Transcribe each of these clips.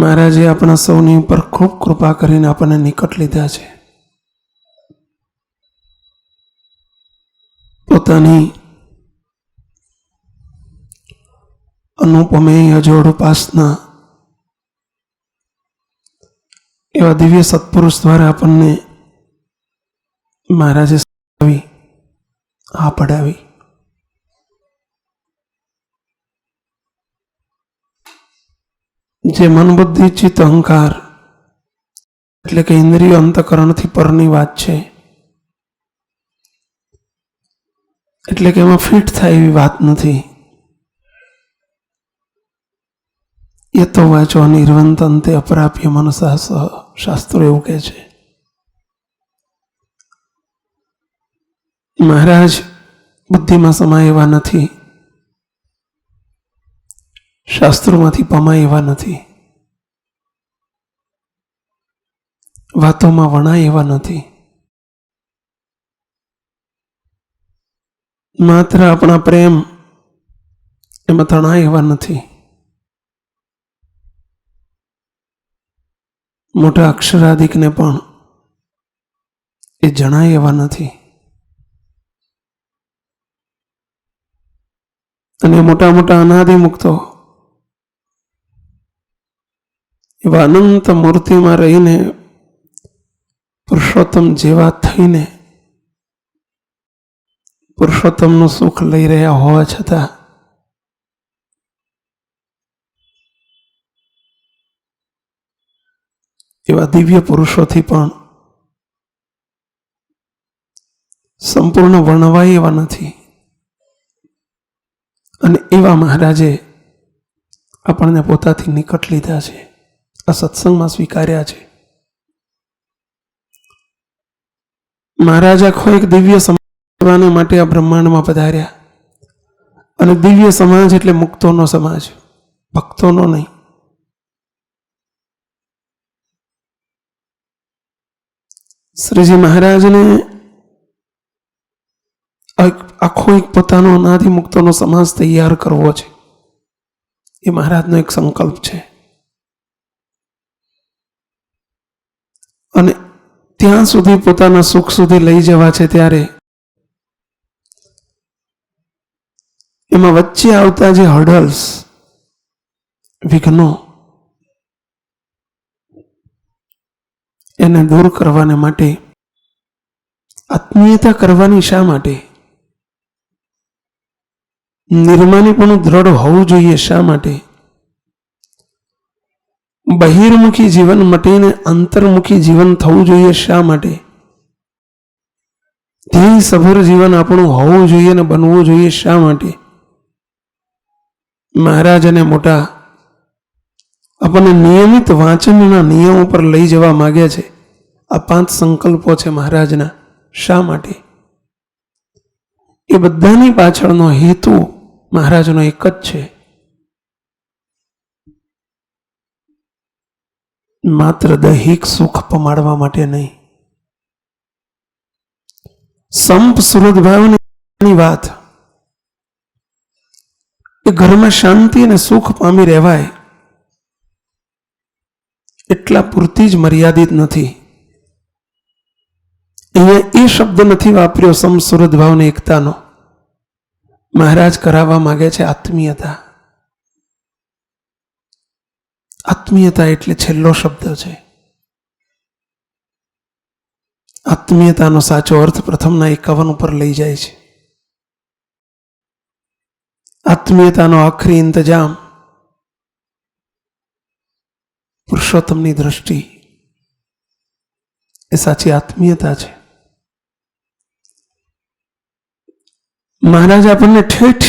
મહારાજે આપણા સૌની ઉપર ખૂબ કૃપા કરીને આપણને નિકટ લીધા છે. પોતાની અનુપમેય અજોડ ઉપાસના એવા દિવ્ય સત્પુરુષ દ્વારા આપણને મહારાજે પડાવી. જે મન બુદ્ધિ ચિત્ત અહંકાર એટલે કે ઇન્દ્રિય અંતકરણથી પરની વાત છે, એટલે કે એમાં ફિટ થાય એવી વાત નથી. યતો વાચો નિર્વંતંતે અપ્રાપ્ય મનસા સહ, શાસ્ત્રો એવું કહે છે. મહારાજ બુદ્ધિમાં સમાય એવા નથી, શાસ્ત્રોમાંથી પમાય એવા નથી, વાતોમાં વણાય એવા નથી. માત્ર આપણા પ્રેમ એમાં તણાય એવા નથી. મોટા અક્ષરાધિકને પણ એ જણાય એવા નથી. અને મોટા મોટા અનાદિ મુક્તો એવા અનંત મૂર્તિમાં રહીને પુરુષોત્તમ જેવા થઈને પુરુષોત્તમનું સુખ લઈ રહ્યા હોવા છતાં એવા દિવ્ય પુરુષોથી પણ સંપૂર્ણ વર્ણવાય એવા નથી. અને એવા મહારાજે આપણને પોતાથી નિકટ લીધા છે, આ સત્સંગમાં સ્વીકાર્યા છે. મહારાજ આખો એક દિવ્ય સમાજ માટે આ બ્રહ્માંડમાં પધાર્યા. અને દિવ્ય સમાજ એટલે મુક્તોનો સમાજ, ભક્તોનો નહીં. શ્રીજી મહારાજને આખો એક પોતાનો અનાદિ મુક્તોનો સમાજ તૈયાર કરવો છે, એ મહારાજનો એક સંકલ્પ છે. અને ત્યાં સુધી પોતાના સુખ સુધી લઈ જવા છે, ત્યારે એમાં વચ્ચે આવતા જે હર્ડલ્સ, વિઘ્નો, એને દૂર કરવાને માટે આત્મીયતા કરવાની શા માટે? નિર્માનીપણું દ્રઢ હોવું જોઈએ શા માટે? બહિર્મુખી જીવન મટીને અંતર્મુખી જીવન થવું જોઈએ શા માટે? ધ્યેય સભર જીવન આપણું હોવું જોઈએ ને બનવું જોઈએ શા માટે? મહારાજ અને મોટા આપણને નિયમિત વાંચનના નિયમો પર લઈ જવા માંગે છે. આ 5 સંકલ્પો છે મહારાજના. શા માટે? એ બધાની પાછળનો હેતુ મહારાજનો એક જ છે, માત્ર દૈહિક સુખ પમાડવા માટે નહીં. સંપ સુરત ભાવની વાત, એ ઘરમાં શાંતિ અને સુખ પામી રહેવાય એટલા પૂરતી જ મર્યાદિત નથી. અહીંયા એ શબ્દ નથી વાપર્યો સમસુરત ભાવની એકતાનો. મહારાજ કરાવવા માંગે છે આત્મીયતા. આત્મીયતા એટલે છેલ્લો શબ્દ છે. આત્મીયતાનો સાચો અર્થ પ્રથમના 51 ઉપર લઈ જાય છે. આત્મીયતાનો આખરી ઇંતજામ પુરુષોત્તમની દ્રષ્ટિ, એ સાચી આત્મીયતા છે. મહારાજ આપણને ઠેઠ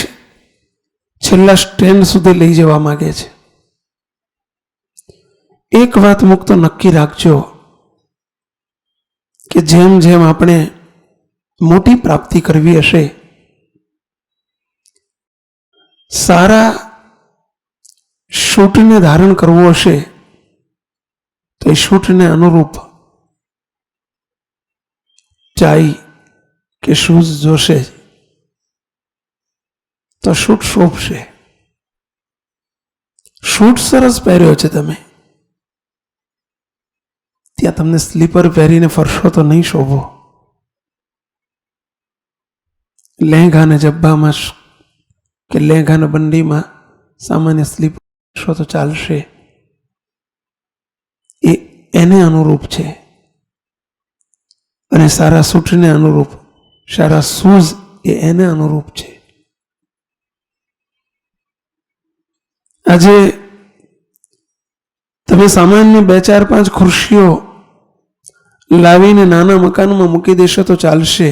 છેલ્લા સ્ટેન્ડ સુધી લઈ જવા માંગે છે. એક વાત મુક્તો નક્કી રાખજો કે જેમ જેમ આપણે મોટી પ્રાપ્તિ કરવી હશે, સારા શૂટને ધારણ કરવું હશે, તો એ શૂટને અનુરૂપ ચાઈ કે શૂઝ જોશે, તો શૂટ શોભશે. શૂટ સરસ પહેર્યો છે તમે, ત્યાં તમને સ્લીપર પહેરીને ફરશો તો નહીં શોભો. લહેંગા ને જબ્બામાં કે લહેંગા ને બંડીમાં સામાન્ય સ્લીપર પહેરશો તો ચાલશે. એ એને અનુરૂપ છે. અને સારા સૂટને અનુરૂપ, સારા શૂઝ એ એને અનુરૂપ છે. આજે તમે સામાન્ય 2-4-5 ખુરશીઓ લાવીને નાના મકાનમાં મૂકી દેશો તો ચાલશે,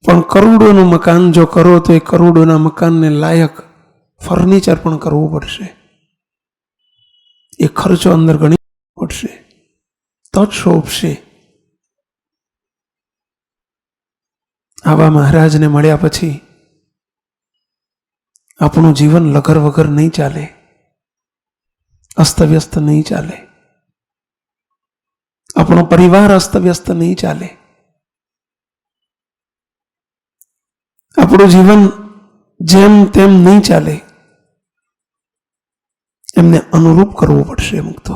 પણ કરોડોનું મકાન જો કરો તો એ કરોડોના મકાનને લાયક ફર્નિચર પણ કરવું પડશે. એ ખર્ચો અંદર ગણી પડશે તો જ શોભશે. આવા મહારાજને મળ્યા પછી આપણું જીવન લગર વગર નહીં ચાલે, અસ્તવ્યસ્ત નહીં ચાલે. આપણો પરિવાર અસ્તવ્યસ્ત નહીં ચાલે. આપણું જીવન જેમ તેમ નહીં ચાલે. એમને અનુરૂપ કરવું પડશે અમુક તો.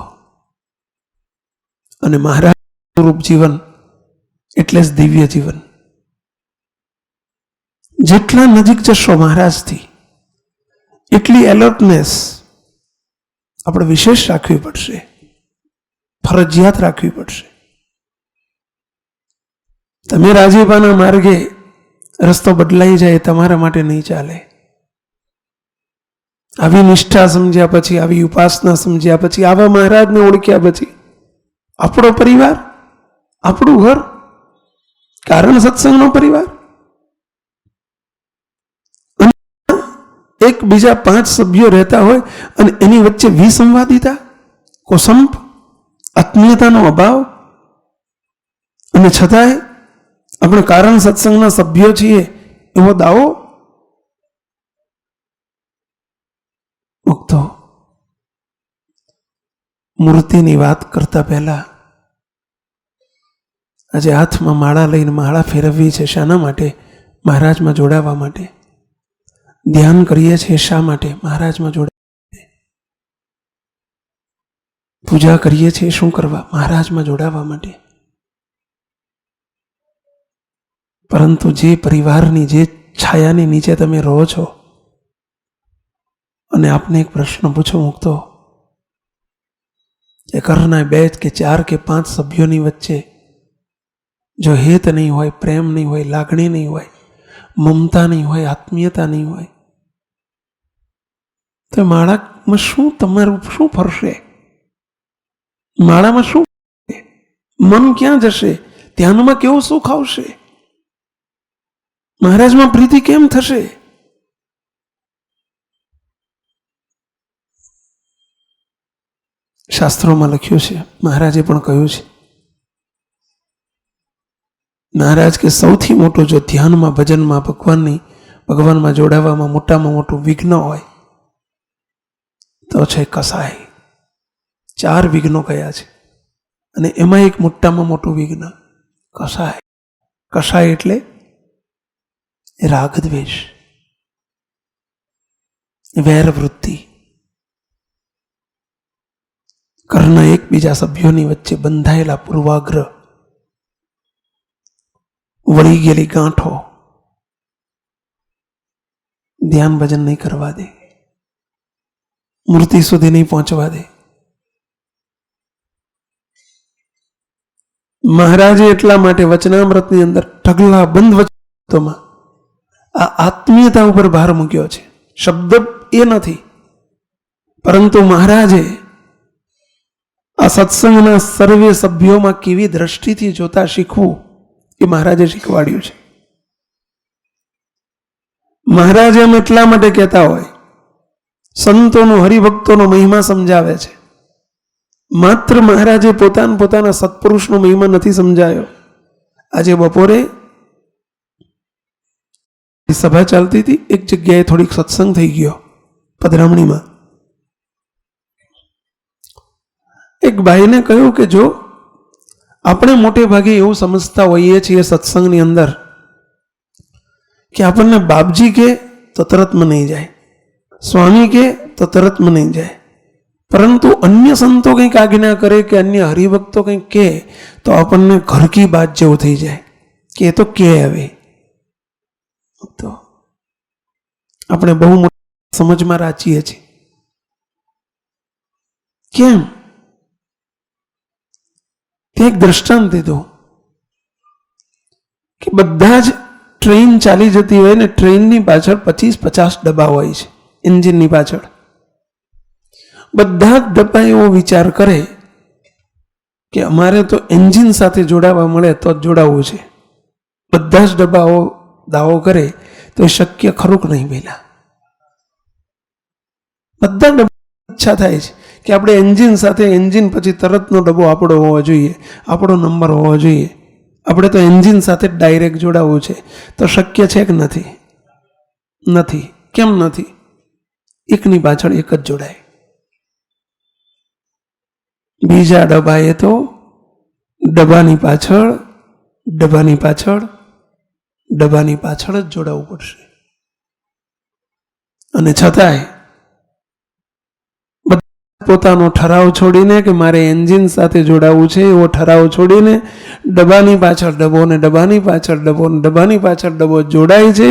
અને મહારાજ અનુરૂપ જીવન એટલે જ દિવ્ય જીવન. જેટલા નજીક જશો મહારાજથી એટલી એલર્ટનેસ આપણે વિશેષ રાખવી પડશે, ફરજિયાત રાખવી પડશે. તમે રાજીપાના માર્ગે રસ્તો બદલાઈ જાય તમારા માટે નહીં ચાલે. આવી નિષ્ઠા સમજ્યા પછી, આવી ઉપાસના સમજ્યા પછી, આવા મહારાજને ઓળખ્યા પછી આપણો પરિવાર, આપણું ઘર, કારણ સત્સંગનો પરિવાર, એક બીજા 5 સભ્યો રહેતા હોય અને એની વચ્ચે વિસંવાદિતા, કોસંપ, આત્મીયતાનો અભાવ, અને છતાંય આપણે કારણ સત્સંગના સભ્યો છીએ એવો દાવો. મુક્તો મૂર્તિની વાત કરતા પહેલા આજે હાથમાં માળા લઈને માળા ફેરવવી છે. શાના માટે? મહારાજમાં જોડાવા માટે. ધ્યાન કરીએ છીએ શા માટે? મહારાજમાં જોડાવા. પૂજા કરીએ છીએ શું કરવા? મહારાજમાં જોડાવા માટે. પરંતુ જે પરિવારની, જે છાયાની નીચે તમે રહો છો, અને આપને એક પ્રશ્ન પૂછો મુક્તો, એ ઘરના 2 કે 4 કે 5 સભ્યોની વચ્ચે જો હેત નહીં હોય, પ્રેમ નહીં હોય, લાગણી નહીં હોય, મમતા નહીં હોય, આત્મીયતા નહીં હોય, તો માળામાં શું તમારું શું ફરશે? માળામાં શું? મન ક્યાં જશે? ધ્યાનમાં કેવું સુખ આવશે? મહારાજમાં પ્રીતિ કેમ થશે? શાસ્ત્રોમાં લખ્યું છે, મહારાજે પણ કહ્યું છે, મહારાજ કે સૌથી મોટું જો ધ્યાનમાં, ભજનમાં, ભગવાનમાં જોડાવામાં મોટામાં મોટું વિઘ્ન હોય તો છે કસાય. 4 વિઘ્નો કયા છે અને એમાં એક મોટામાં મોટું વિઘ્ન કસાય. કસાય એટલે રાગદ્વેષ, વેર વૃત્તિ. ઘરના એકબીજા સભ્યોની વચ્ચે બંધાયેલા પૂર્વાગ્રહ, વળી ગયેલી ગાંઠો ધ્યાન ભજન નહીં કરવા દે, મૂર્તિ સુધી નહીં પહોંચવા દે. મહારાજે એટલા માટે વચનામૃતની અંદર ઢગલા બંધ વચનામૃતોમાં આ આત્મીયતા ઉપર ભાર મૂક્યો છે. શબ્દ એ નથી, પરંતુ મહારાજે આ સત્સંગના સર્વે સભ્યોમાં કેવી દ્રષ્ટિથી જોતા શીખવું એ મહારાજે શીખવાડ્યું છે. મહારાજ એમ એટલા માટે કહેતા હોય, સંતોનો, હરિભક્તોનો મહિમા સમજાવે છે. માત્ર મહારાજે પોતાના સત્પુરુષનો મહિમા નથી સમજાયો. આજે બપોરે સભા ચાલતી હતી, એક જગ્યાએ થોડીક સત્સંગ થઈ ગયો પધરામણીમાં. એક ભાઈને કહ્યું કે જો આપણે મોટે ભાગે એવું સમજતા હોઈએ છીએ સત્સંગની અંદર કે આપણને બાપજી કે તો તરત મનાઈ જાય, સ્વામી કે તો તરત મનાઈ જાય, પરંતુ અન્ય સંતો કંઈક આજ્ઞા કરે કે અન્ય હરિભક્તો કંઈક કહે તો આપણને ઘર કી બાત જેવું થઈ જાય કે એ તો કે હવે તો આપણે બહુ મોટી સમજમાં રાચીએ છીએ. કેમ? તે એક દ્રષ્ટાંત દીધું કે બધા જ ટ્રેન ચાલી જતી હોય ને ટ્રેનની પાછળ 25-50 ડબ્બા હોય છે એન્જિનની પાછળ. બધા જ ડબ્બા એવો વિચાર કરે કે અમારે તો એન્જિન સાથે જોડાવા મળે તો જ જોડાવવું છે. બધા જ ડબ્બાઓ દાવો કરે તો એ શક્ય ખરું કે નહીં પહેલા? બધા ડબ્બા ઈચ્છા થાય છે કે આપણે એન્જિન સાથે, એન્જિન પછી તરતનો ડબ્બો આપણો હોવો જોઈએ, આપણો નંબર હોવો જોઈએ. આપણે તો એન્જિન સાથે ડાયરેક્ટ જોડાવવું છે. તો શક્ય છે કે નથી? નથી. કેમ નથી? એકની પાછળ એક જ જોડાય. બીજા ડબ્બાએ તો ડબ્બાની પાછળ જ જોડાવવું પડશે. અને છતાંય પોતાનો ઠરાવ છોડીને કે મારે એન્જિન સાથે જોડાવવું છે એવો ઠરાવ છોડીને ડબ્બાની પાછળ ડબ્બો ને ડબ્બાની પાછળ ડબ્બો ને ડબ્બાની પાછળ ડબ્બો જોડાય છે.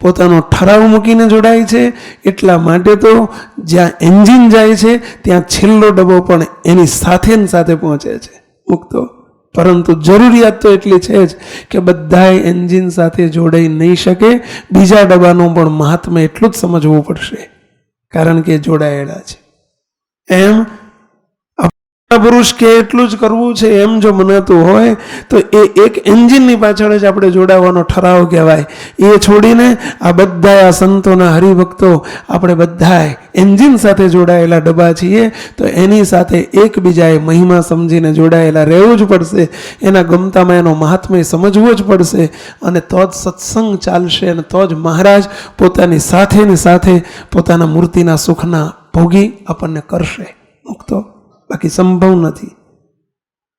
પોતાનો ઠરાવ મૂકીને જોડાય છે. એટલા માટે તો જ્યાં એન્જિન જાય છે ત્યાં છેલ્લો ડબ્બો પણ એની સાથે ને સાથે પહોંચે છે મૂકતો. પરંતુ જરૂરિયાત તો એટલી છે જ કે બધાય એન્જિન સાથે જોડાઈ નહીં શકે. બીજા ડબ્બાનું પણ મહાત્મ્ય એટલું જ સમજવું પડશે કારણ કે જોડાયેલા છે. એમ પુરુષ કે એટલું જ કરવું છે એમ જો મનાતું હોય તો એ એક એન્જિનની પાછળ જ આપણે જોડાવાનો ઠરાવ કહેવાય. એ છોડીને આ બધા સંતોના હરિભક્તો આપણે બધા એન્જિન સાથે જોડાયેલા ડબ્બા છીએ તો એની સાથે એકબીજાએ મહિમા સમજીને જોડાયેલા રહેવું જ પડશે. એના ગમતામાં એનો મહાત્મ્ય સમજવો જ પડશે અને તો જ સત્સંગ ચાલશે અને તો જ મહારાજ પોતાની સાથે પોતાના મૂર્તિના સુખના ભોગી આપણને કરશે મુક્તો. બાકી સંભવ નથી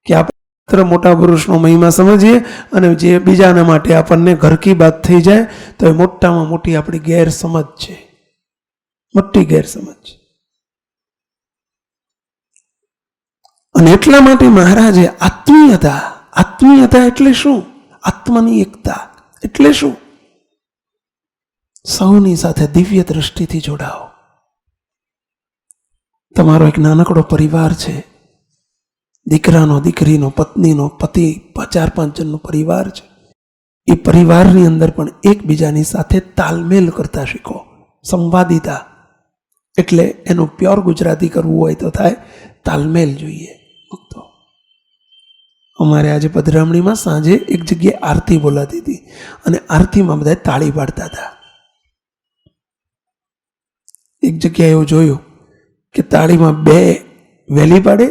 કે આપણે મોટા પુરુષનો મહિમા સમજીએ અને જે બીજાના માટે આપણને ઘર કી બાત થઈ જાય તો એ મોટામાં મોટી આપણી ગેરસમજ છે, મોટી ગેરસમજ છે. અને એટલા માટે મહારાજે આત્મીયતા એટલે શું? આત્માની એકતા એટલે શું? સૌની સાથે દિવ્ય દ્રષ્ટિથી જોડાઓ. તમારો એક નાનકડો પરિવાર છે, દીકરાનો, દીકરીનો, પત્નીનો, પતિ, 4-5 જણનો પરિવાર છે. એ પરિવારની અંદર પણ એકબીજાની સાથે તાલમેલ કરતા શીખો. સંવાદિતા એટલે એનું પ્યોર ગુજરાતી કરવું હોય તો થાય તાલમેલ જોઈએ. અમારે આજે પધરામણીમાં સાંજે એક જગ્યાએ આરતી બોલાતી હતી અને આરતીમાં બધા તાળી પાડતા હતા. એક જગ્યાએ એવું જોયું કે તાળીમાં 2 વહેલી પાડે,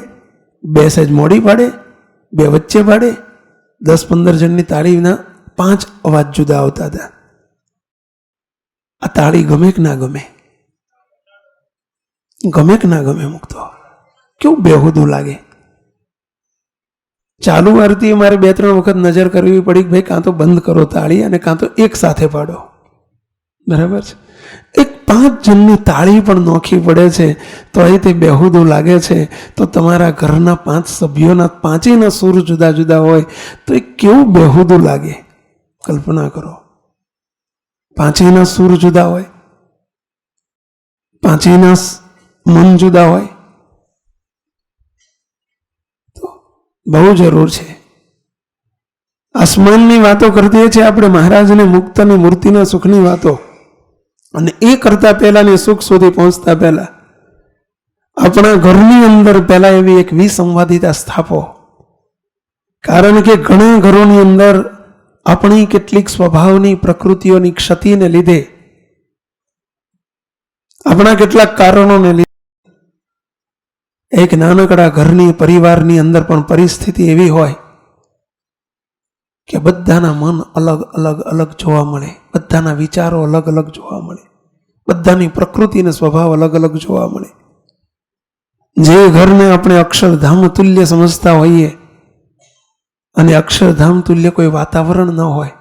2 સહેજ મોડી પાડે, 2 વચ્ચે પાડે. 10-15 જણની તાળીના 5 અવાજ જુદા આવતા હતા. આ તાળી ગમે કે ના ગમે? ગમે કે ના ગમે? મૂકતો કેવું બેહુદું લાગે. ચાલુ આરતી મારે 2-3 વખત નજર કરવી પડી કે ભાઈ કાં તો બંધ કરો તાળી અને કાં તો એક સાથે પાડો. બરાબર છે? એક 5 જણની તાળી પણ નોખી પડે છે તો અહીં તે બેહુદું લાગે છે. તો તમારા ઘરના 5 સભ્યોના 5એના સૂર જુદા જુદા હોય તો એ કેવું બેહુદું લાગે. કલ્પના કરો, 5એના સૂર જુદા હોય, 5એના મન જુદા હોય. તો બહુ જરૂર છે. આસમાનની વાતો કરતી છે આપણે, મહારાજને મુક્તની મૂર્તિના સુખની વાતો. અને એ કરતા પહેલા ને સુખ સુધી પહોંચતા પહેલા આપણા ઘરની અંદર પહેલા એવી એક વિસંવાદિતા સ્થાપો. કારણ કે ઘણા ઘરોની અંદર આપણી કેટલીક સ્વભાવની પ્રકૃતિઓની ક્ષતિને લીધે, આપણા કેટલાક કારણોને લીધે એક નાનકડા ઘરની પરિવારની અંદર પણ પરિસ્થિતિ એવી હોય કે બધાના મન અલગ અલગ જોવા મળે, બધાના વિચારો અલગ અલગ જોવા મળે, બધાની પ્રકૃતિ અને સ્વભાવ અલગ અલગ જોવા મળે. જે ઘરને આપણે અક્ષરધામ તુલ્ય સમજતા હોઈએ અને અક્ષરધામ તુલ્ય કોઈ વાતાવરણ ન હોય,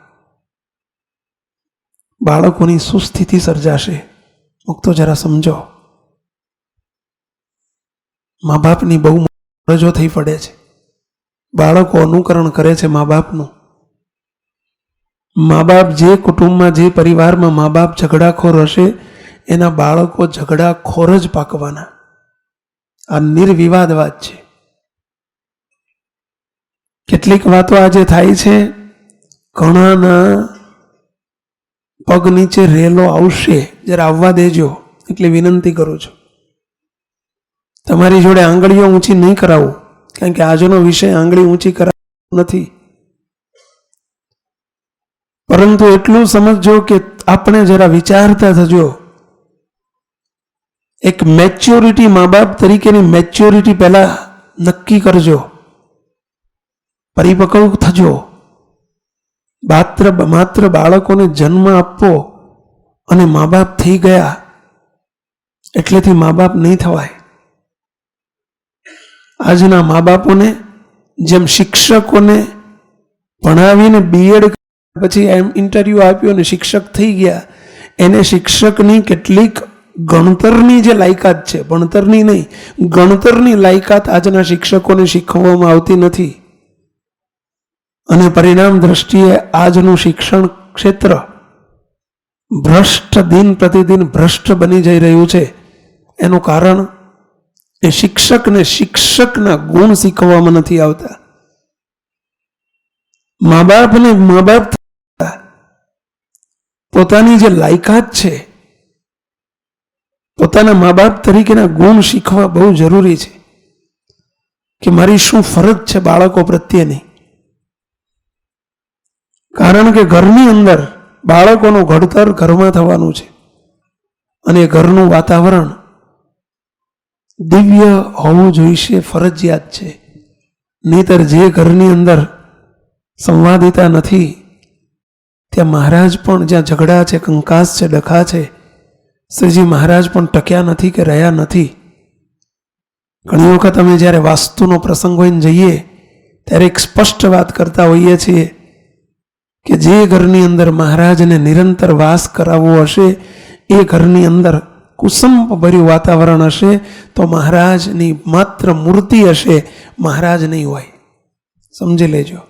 બાળકોની શું સ્થિતિ સર્જાશે? મુક્તો જરા સમજો. મા બાપની બહુ ફરજો થઈ પડે છે. બાળકો અનુકરણ કરે છે મા બાપનું. મા બાપ જે કુટુંબમાં, જે પરિવારમાં મા બાપ ઝઘડાખોર હશે, એના બાળકો ઝઘડાખોર જ પાકવાના. આ નિર્વિવાદ વાત છે. કેટલીક વાતો આજે થાય છે, ઘણાના પગ નીચે રેલો આવશે, જરા આવવા દેજો એટલે વિનંતી કરું છું. તમારી જોડે આંગળીઓ ઊંચી નહીં કરાવું, કારણ કે આજનો વિષય આંગળી ઊંચી કરાવવાનો નથી. પરંતુ એટલું સમજજો કે આપણે જરા વિચારતા થજો. એક મેચ્યોરિટી, મા બાપ તરીકેની મેચ્યોરિટી પહેલા નક્કી કરજો. પરિપક્વ થજો. માત્ર બાળકોને જન્મ આપવો અને મા બાપ થઈ ગયા એટલેથી મા બાપ નહીં થવાય. આજના મા બાપોને જેમ શિક્ષકોને ભણાવીને બીએડ પછી એમ ઇન્ટરવ્યૂ આપ્યો અને શિક્ષક થઈ ગયા, એને શિક્ષકની કેટલીક ગણતરની જે લાયકાત છે, ભણતરની નહીં, ગણતરની લાયકાત આજના શિક્ષકોને શીખવવામાં આવતી નથી. અને પરિણામ દ્રષ્ટિએ આજનું શિક્ષણ ક્ષેત્ર ભ્રષ્ટ, દિન પ્રતિદિન ભ્રષ્ટ બની જઈ રહ્યું છે. એનું કારણ એ શિક્ષકને શિક્ષકના ગુણ શીખવવામાં નથી આવતા. મા બાપ પોતાની જે લાયકાત છે, પોતાના મા બાપ તરીકેના ગુણ શીખવા બહુ જરૂરી છે. કે મારી શું ફરજ છે બાળકો પ્રત્યેની. કારણ કે ઘરની અંદર બાળકોનું ઘડતર ઘરમાં થવાનું છે અને ઘરનું વાતાવરણ દિવ્ય હોવું જોઈશે, ફરજિયાત છે. નહીતર જે ઘરની અંદર સંવાદિતા નથી, ત્યાં મહારાજ પણ, જ્યાં ઝઘડા છે, કંકાસ છે, ડખા છે, શ્રીજી મહારાજ પણ ટક્યા નથી કે રહ્યા નથી. ઘણી વખત અમે જ્યારે વાસ્તુનો પ્રસંગ હોઈને જઈએ ત્યારે એક સ્પષ્ટ વાત કરતા હોઈએ છીએ કે જે ઘરની અંદર મહારાજને નિરંતર વાસ કરાવવો હશે, એ ઘરની અંદર કુસુંબ ભર્યું વાતાવરણ હશે, તો મહારાજની માત્ર મૂર્તિ હશે, મહારાજ નહીં હોય. સમજી લેજો,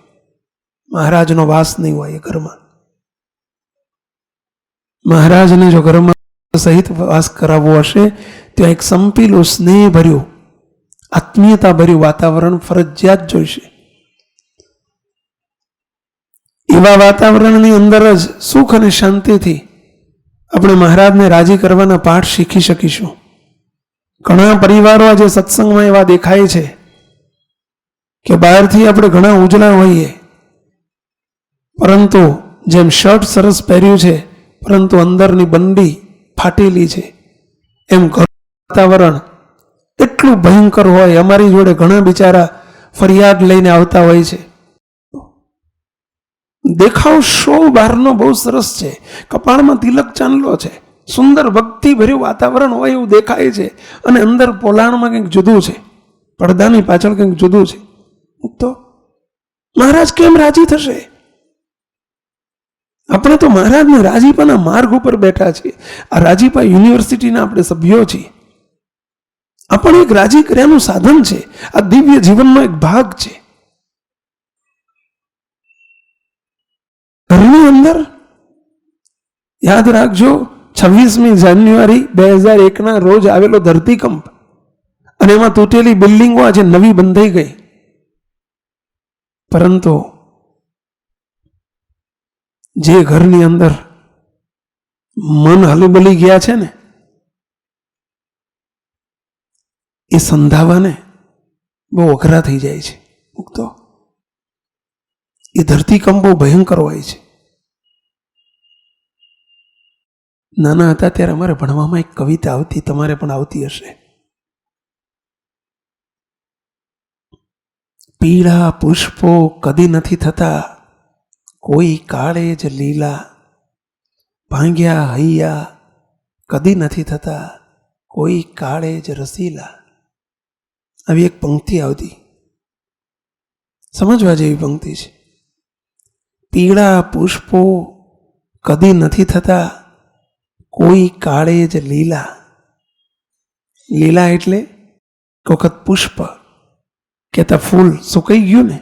મહારાજનો વાસ નહીં હોય એ ઘરમાં. મહારાજને જો ઘરમાં સહિત વાસ કરાવવો હશે, ત્યાં એક સંપીલું, સ્નેહ ભર્યું, આત્મીયતા ભર્યું વાતાવરણ ફરજિયાત જોઈશે. એવા વાતાવરણની અંદર જ સુખ અને શાંતિથી આપણે મહારાજને રાજી કરવાના પાઠ શીખી શકીશું. ઘણા પરિવારો આજે સત્સંગમાં એવા દેખાય છે કે બહારથી આપણે ઘણા ઉજળા હોઈએ, પરંતુ જેમ શર્ટ સરસ પહેર્યું છે પરંતુ અંદરની બંડી ફાટેલી છે, એમ ઘર વાતાવરણ એટલું ભયંકર હોય. અમારી જોડે ઘણા બિચારા ફરિયાદ લઈને આવતા હોય છે. દેખાવ શો બહારનો બહુ સરસ છે, કપાળમાં તિલક ચાંદલો છે, સુંદર ભક્તિ ભર્યું વાતાવરણ હોય એવું દેખાય છે, અને અંદર પોલાણમાં કંઈક જુદું છે, પડદાની પાછળ કંઈક જુદું છે. તો મહારાજ કેમ રાજી થશે? આપણે તો મહારાજને રાજીપાના માર્ગ ઉપર બેઠા છીએ. આ રાજીપા યુનિવર્સિટીના આપણે સભ્યો છીએ. આ પણ એક રાજી કર્યાનું સાધન છે. આ દિવ્ય જીવનનો એક ભાગ છે. ઘરની અંદર યાદ રાખજો, 26મી જાન્યુઆરી 2001 રોજ આવેલો ધરતીકંપ, અને એમાં તૂટેલી બિલ્ડિંગો આજે નવી બંધાઈ ગઈ. પરંતુ જે ઘરની અંદર મન હલબલી ગયા છે ને, એ સંધાવાને બહુ અઘરા થઈ જાય છે. મુક્તો એ ધરતીકંપ બહુ ભયંકર હોય છે. નાના હતા ત્યારે અમારે ભણવામાં એક કવિતા આવતી, તમારે પણ આવતી હશે. પીળા પુષ્પો કદી નથી થતા, કોઈ કાળે જ લીલા, ભાંગ્યા હૈયા કદી નથી થતા, કોઈ કાળે જ રસીલા. આવી એક પંક્તિ આવતી, સમજવા જેવી પંક્તિ છે. પીળા પુષ્પો કદી નથી થતા, કોઈ કાળે જ લીલા. લીલા એટલે વખત પુષ્પ કહેતા ફૂલ સુકાઈ ગયું ને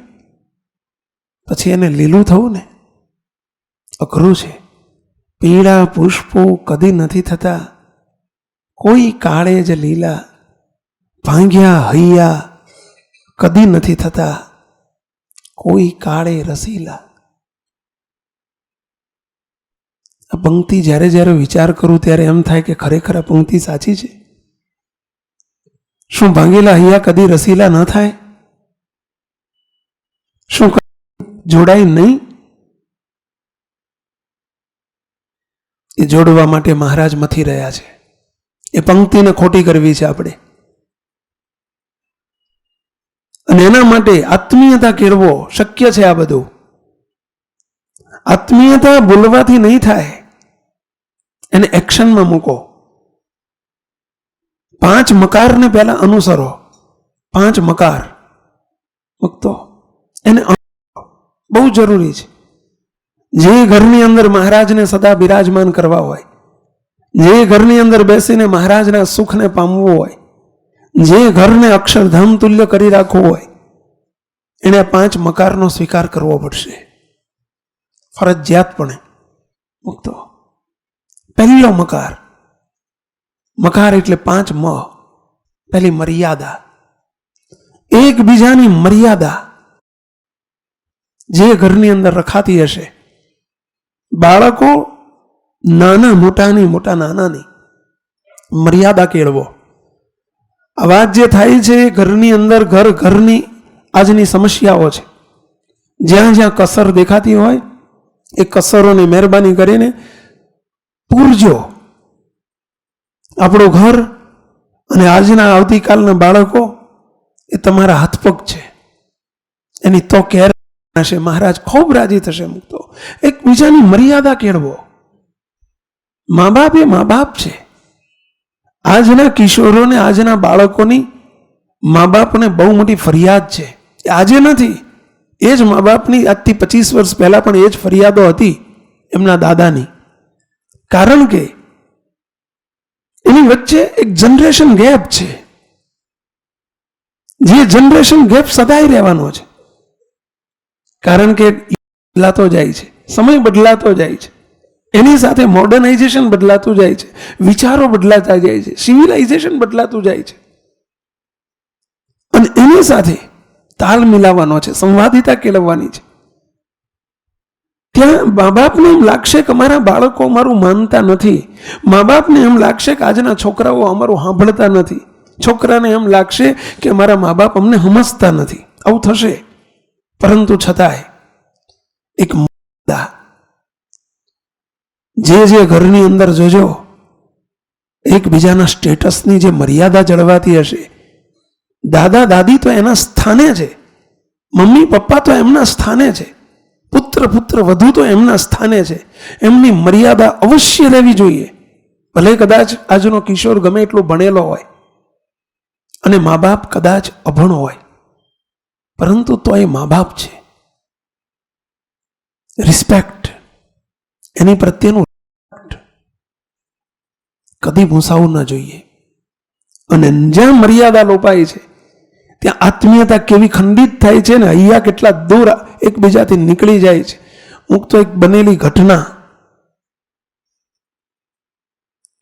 પછી એને લીલું થવું ને અઘરું છે. પીળા પુષ્પો કદી નથી થતા, કોઈ કાળે જ લીલા. ભાંગ્યા હૈયા કદી નથી થતા, કોઈ કાળે રસીલા. આ પંક્તિ જ્યારે જ્યારે વિચાર કરું ત્યારે એમ થાય કે ખરેખર આ પંક્તિ સાચી છે. શું ભાંગેલા હૈયા કદી રસીલા ન થાય? શું જોડાય નહીં? એ જોડવા માટે મહારાજ મથી રહ્યા છે. એ પંક્તિને ખોટી કરવી છે આપણે, અને એના માટે આત્મીયતા કેળવો શક્ય છે. આ બધું આત્મીયતા બોલવાથી નહીં થાય, એને એક્શનમાં મૂકો. 5 મકારને પહેલા અનુસરો. 5 મકાર મૂકતો એને બહુ જરૂરી છે. જે ઘરની અંદર મહારાજને સદા બિરાજમાન કરવા હોય, જે ઘરની અંદર બેસીને મહારાજના સુખને પામવું હોય, જે ઘરને અક્ષરધામ તુલ્ય કરી રાખવું હોય, એને 5 મકારનો સ્વીકાર કરવો પડશે ફરજિયાતપણે. મૂકતો પહેલો મકાર, મકાર એટલે 5 મ. પહેલી મર્યાદા, એકબીજાની મર્યાદા જે ઘરની અંદર રખાતી હશે. બાળકો નાના મોટાની, મોટા નાનાની મર્યાદા કેળવો. આ વાત જે થાય છે ઘરની અંદર, ઘરની આજની સમસ્યાઓ છે. જ્યાં જ્યાં કસર દેખાતી હોય એ કસરોને મહેરબાની કરીને પૂરજો. આપણું ઘર અને આજના આવતીકાલના બાળકો એ તમારા હાથપગ છે, એની તો કેર હશે. મહારાજ ખૂબ રાજી થશે. મૂકતો એકબીજાની મર્યાદા કેળવો. મા બાપ એ મા બાપ છે. આજના કિશોરોને, આજના બાળકોની મા બાપને બહુ મોટી ફરિયાદ છે. આજે નથી, એ જ મા બાપની આજથી 25 વર્ષ પહેલા પણ એ જ ફરિયાદો હતી એમના દાદાની. કારણ કે એની વચ્ચે એક જનરેશન ગેપ છે. જે જનરેશન ગેપ સદાય રહેવાનો છે. કારણ કે બદલાતો જાય છે, સમય બદલાતો જાય છે, એની સાથે મોડર્નાઇઝેશન બદલાતું જાય છે, વિચારો બદલાતા જાય છે, સિવિલાઇઝેશન બદલાતું જાય છે, અને એની સાથે તાલ મિલાવવાનો છે, સંવાદિતા કેળવવાની છે. ત્યાં મા બાપને એમ લાગશે કે અમારા બાળકો અમારું માનતા નથી. મા બાપને એમ લાગશે કે આજના છોકરાઓ અમારું સાંભળતા નથી. છોકરાને એમ લાગશે કે અમારા મા બાપ અમને સમજતા નથી. આવું થશે. પરંતુ છતાંય એક મર્યાદા, જે ઘરની અંદર જોજો એકબીજાના સ્ટેટસની જે મર્યાદા જળવાતી હશે. દાદા દાદી તો એના સ્થાને છે, મમ્મી પપ્પા તો એમના સ્થાને છે, પુત્ર વધુ તો એમના સ્થાને છે. એમની મર્યાદા અવશ્ય લેવી જોઈએ. ભલે કદાચ આજનો કિશોર ગમે એટલો ભણેલો હોય અને મા બાપ કદાચ અભણ હોય, પરંતુ તો એ મા બાપ છે. રિસ્પેક્ટ, એની પ્રત્યેનું કદી ભૂંસાવું ન જોઈએ. અને જ્યાં મર્યાદા લોપાય છે ત્યાં આત્મીયતા કેવી ખંડિત થાય છે ને અહીંયા કેટલા દૂર એકબીજાથી નીકળી જાય છે. હું તો એક બનેલી ઘટના,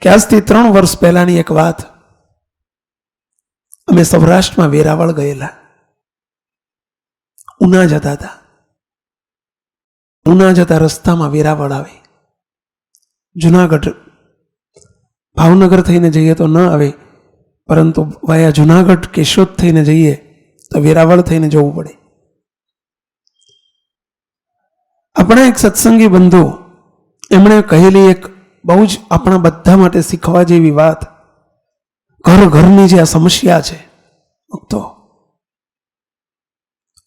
કે આજથી 3 વર્ષ પહેલાની એક વાત. અમે સૌરાષ્ટ્રમાં વેરાવળ ગયેલા. ઉના જતા હતા. ઉના જતા રસ્તામાં વેરાવળ આવે. જુનાગઢ ભાવનગર થઈને જઈએ તો ન આવે, પરંતુ વાયા જુનાગઢ કેશોદ થઈને જઈએ તો વેરાવળ થઈને જવું પડે. આપણા એક સત્સંગી બંધુ એમણે કહેલી એક બહુ જ આપણા બધા માટે શીખવા જેવી વાત. ઘરની જે આ સમસ્યા છે તો,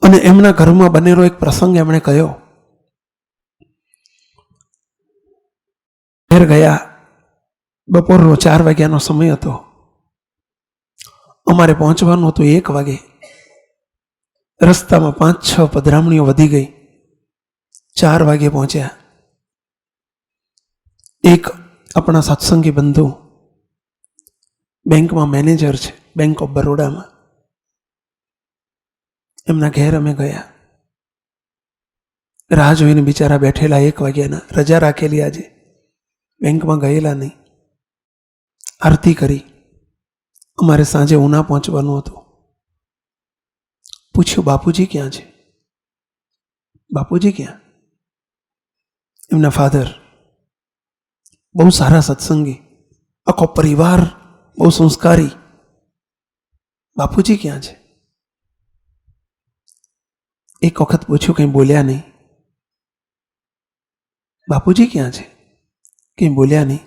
અને એમના ઘરમાં બનેલો એક પ્રસંગ એમણે કહ્યો. ઘેર ગયા, બપોરનો 4 વાગ્યાનો સમય હતો. અમારે પહોંચવાનું હતું 1 વાગે. રસ્તામાં 5-6 પધરામણીઓ વધી ગઈ. 4 વાગે પહોંચ્યા. એક આપણા સત્સંગી બંધુ બેંકમાં મેનેજર છે, બેંક ઓફ બરોડામાં. એમના ઘેર અમે ગયા. રાહ જોઈને બિચારા બેઠેલા 1 વાગ્યાના. રજા રાખેલી આજે, બેંકમાં ગયેલા નહીં. આરતી કરી. અમારે સાંજે ઉના પહોંચવાનું હતું. પૂછ્યું, બાપુજી ક્યાં છે? બાપુજી ક્યાં? એમના ફાધર બહુ સારા સત્સંગી, આખો પરિવાર બહુ સંસ્કારી. બાપુજી ક્યાં છે? એક વખત પૂછ્યું, કંઈ બોલ્યા નહીં. બાપુજી ક્યાં છે? કંઈ બોલ્યા નહીં.